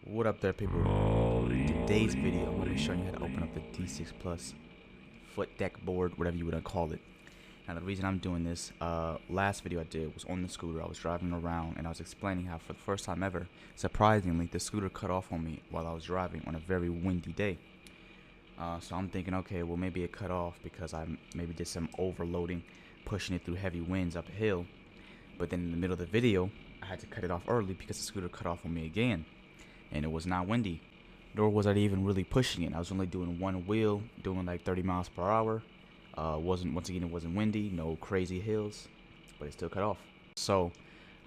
What up there, people? Today's video, I'm going to be showing you how to open up the D6 Plus foot deck board, whatever you want to call it. Now, the reason I'm doing this, last video I did was on the scooter. I was driving around and I was explaining how for the first time ever, surprisingly, the scooter cut off on me while I was driving on a very windy day. So I'm thinking, okay, well, maybe it cut off because I maybe did some overloading, pushing it through heavy winds up a hill. But then in the middle of the video, I had to cut it off early because the scooter cut off on me again. And it was not windy, nor was I even really pushing it. I was only doing one wheel, doing like 30 miles per hour. Once again, it wasn't windy, no crazy hills, but it still cut off. So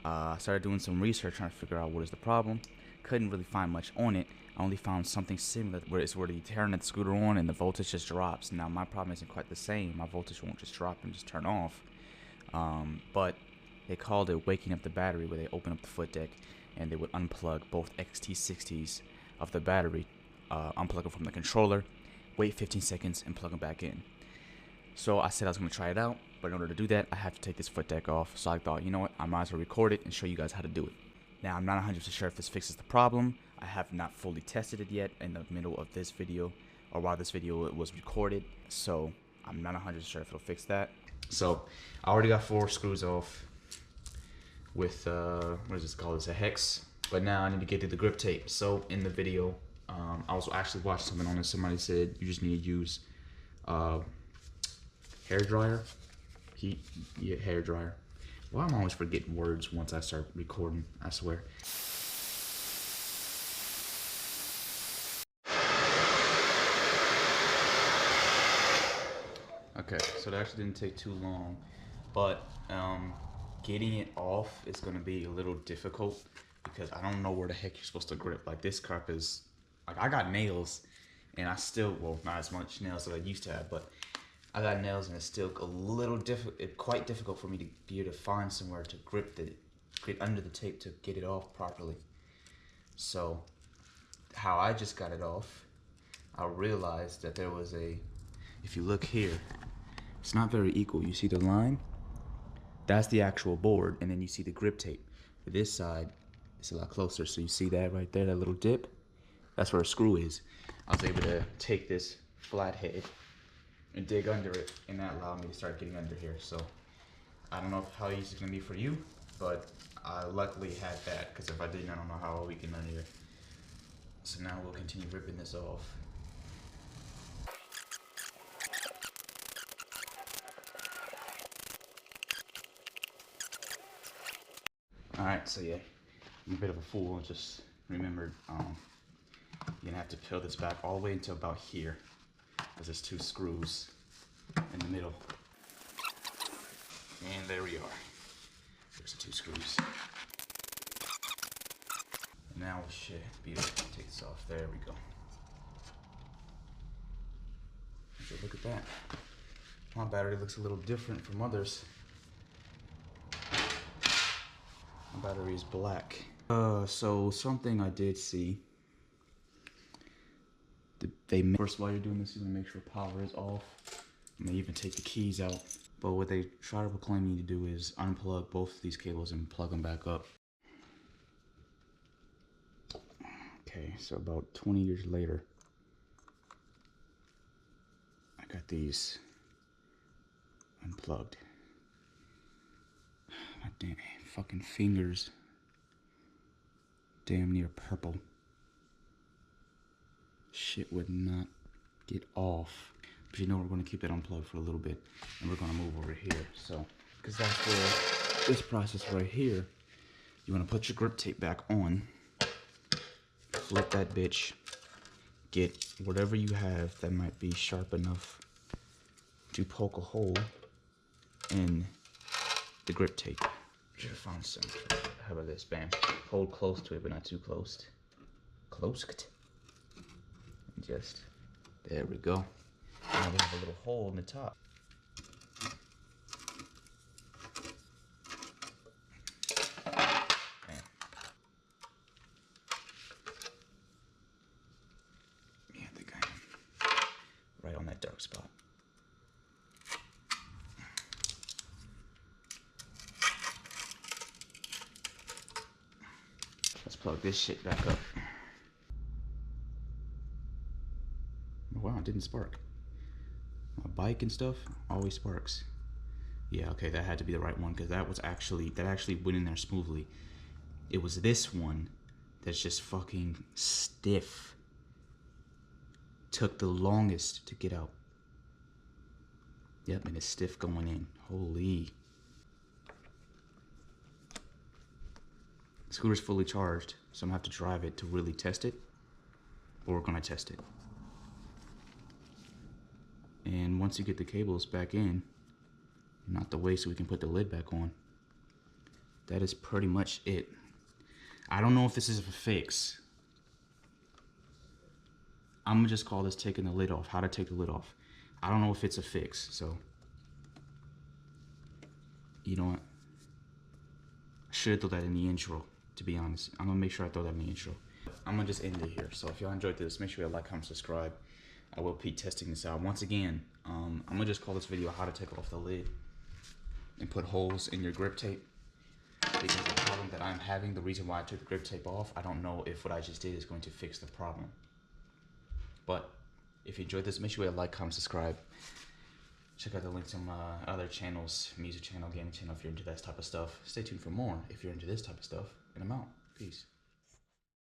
I started doing some research trying to figure out what is the problem. Couldn't really find much on it. I only found something similar where you turn the scooter on and the voltage just drops. Now my problem isn't quite the same. My voltage won't just drop and just turn off. But they called it waking up the battery, where they open up the foot deck and they would unplug both XT60s of the battery, unplug them from the controller, wait 15 seconds, and plug them back in. So I said I was going to try it out, but in order to do that, I have to take this foot deck off. So I thought, you know what, I might as well record it and show you guys how to do it. Now, I'm not 100% sure if this fixes the problem. I have not fully tested it yet in the middle of this video, or while this video was recorded, so I'm not 100% sure if it'll fix that. So I already got 4 screws off with what is this called? It's a hex. But now I need to get to the grip tape. So in the video, I was actually watching something on it. Somebody said you just need to use hair dryer, hair dryer. Well, I'm always forgetting words once I start recording, I swear. Okay, so that actually didn't take too long, but getting it off is going to be a little difficult because I don't know where the heck you're supposed to grip. Like, this cup is, like, I got nails and I still, well, not as much nails as I used to have, but I got nails and it's still a little quite difficult for me to be able to find somewhere to grip under the tape to get it off properly. So how I just got it off, I realized that there was if you look here, it's not very equal. You see the line? That's the actual board, and then you see the grip tape. For this side, it's a lot closer. So you see that right there, that little dip? That's where a screw is. I was able to take this flat head and dig under it, and that allowed me to start getting under here. So I don't know how easy it's gonna be for you, but I luckily had that, because if I didn't, I don't know how we can under here. So now we'll continue ripping this off. Alright, so yeah, I'm a bit of a fool. I just remembered you're gonna have to peel this back all the way until about here, because there's 2 screws in the middle. And there we are. There's the 2 screws. And now we should be able to take this off. There we go. So look at that. My battery looks a little different from others. My battery is black. So something I did see. First, while you're doing this, you want to make sure power is off. And they even take the keys out. But what they try to proclaim you to do is unplug both of these cables and plug them back up. Okay, so about 20 years later, I got these unplugged. My damn fucking fingers damn near purple. Shit would not get off. But you know, we're going to keep it unplugged for a little bit, and we're going to move over here. So, because that's where this process right here, you want to put your grip tape back on, flip that bitch, get whatever you have that might be sharp enough to poke a hole in the grip tape. Should have found some. How about this? Bam. Hold close to it, but not too close. Close. Just there we go. Now we have a little hole in the top. Bam. Yeah, I think I am right on that dark spot. Let's plug this shit back up. it didn't spark. My bike and stuff always sparks. Yeah, okay, that had to be the right one because that actually went in there smoothly. It was this one that's just fucking stiff. Took the longest to get out. Yep, and it's stiff going in. Holy. The scooter's fully charged, so I'm gonna have to drive it to really test it. But we're gonna test it. And once you get the cables back in, not the way so we can put the lid back on, that is pretty much it. I don't know if this is a fix. I'm gonna just call this taking the lid off. How to take the lid off. I don't know if it's a fix, so you know what? I should throw that in the intro, to be honest. I'm gonna make sure I throw that in the intro. I'm gonna just end it here. So if y'all enjoyed this, make sure you like, comment, subscribe. I will be testing this out. Once again, I'm gonna just call this video how to take off the lid and put holes in your grip tape. Because the problem that I'm having, the reason why I took the grip tape off, I don't know if what I just did is going to fix the problem. But if you enjoyed this, make sure you like, comment, subscribe. Check out the links to my other channels, music channel, gaming channel if you're into that type of stuff. Stay tuned for more if you're into this type of stuff. And I'm out. Peace.